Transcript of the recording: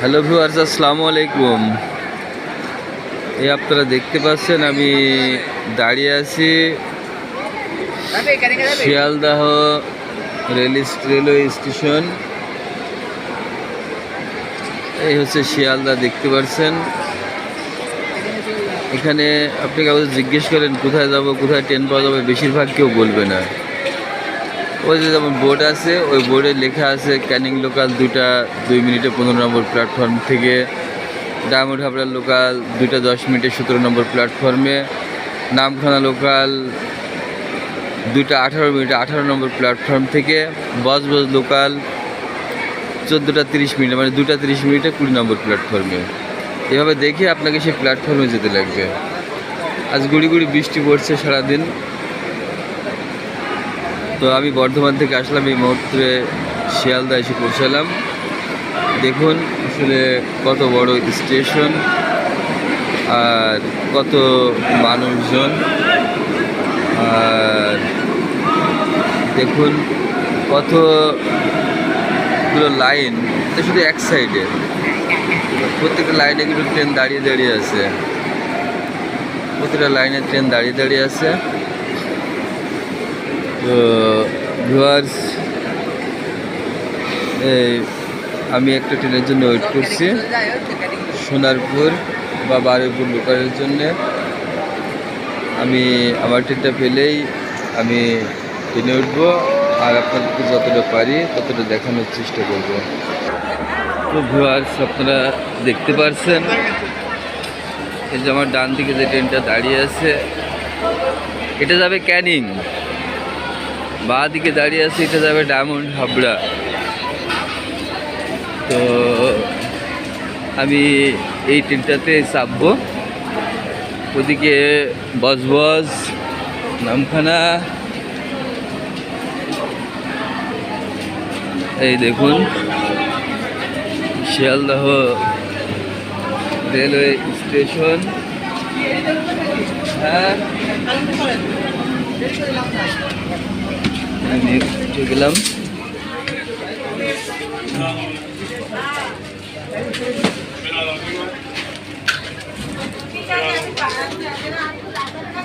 Hello viewers, আসসালামু আলাইকুম। এই আপনারা দেখতে পাচ্ছেন আমি দাঁড়িয়ে আছি শিয়ালদাহ রেলওয়ে স্টেশন। এই হচ্ছে শিয়ালদা, দেখতে পাচ্ছেন। এখানে আপনি কাউকে জিজ্ঞেস করেন কোথায় যাব, কোথায় ট্রেন পাওয়া যাবে, বেশিরভাগ কেউ বলবে না। ওই যে যেমন বোর্ড আছে, ওই বোর্ডে লেখা আছে ক্যানিং লোকাল 2টা 2 মিনিটে 15 নম্বর প্ল্যাটফর্ম থেকে, ডায়মন্ড হাবড়ার লোকাল 2টা 10 মিনিটে 17 নম্বর প্ল্যাটফর্মে, নামখানা লোকাল 2টা 18 মিনিটে 18 নম্বর প্ল্যাটফর্ম থেকে, বজবজ লোকাল 14টা 30 মিনিটে মানে 2টা 30 মিনিটে 20 নম্বর প্ল্যাটফর্মে। এভাবে দেখে আপনাকে সেই প্ল্যাটফর্মে যেতে লাগবে। আজ গুড়ি গুড়ি বৃষ্টি পড়ছে সারাদিন। তো আমি বর্ধমান থেকে আসলাম, এই মুহূর্তে শিয়ালদা এসে পৌঁছালাম। দেখুন আসলে কত বড় স্টেশন আর কত মানুষজন, আর দেখুন কতগুলো লাইন, এটা শুধু এক সাইডে, প্রত্যেকটা লাইনে কিন্তু ট্রেন দাঁড়িয়ে দাঁড়িয়ে আছে, প্রতিটা লাইনে ট্রেন দাঁড়িয়ে দাঁড়িয়ে আছে। তো ভিউয়ার্স, আমি একটা ট্রেনের জন্য ওয়েট করছি, সোনারপুর বা বারুইপুর লোকালের জন্যে। আমি আমার ট্রেনটা পেলেই আমি ট্রেনে উঠবো, আর আপনাদেরকে যতটা পারি ততটা দেখানোর চেষ্টা করব। তো ভিউয়ার্স, আপনারা দেখতে পাচ্ছেন এই যে আমার ডান দিকে যে ট্রেনটা দাঁড়িয়ে আছে, এটা যাবে ক্যানিং। বাঁ দিকে দাঁড়িয়ে আছে, এটা যাবে ডায়মন্ড হাবড়া। তো আমি এই ট্রেনটাতে চাপবো। ওদিকে বজবজ, নামখানা, এই দেখুন শিয়ালদাহ রেলওয়ে স্টেশন। হ্যাঁ, আমি উঠে গেলাম।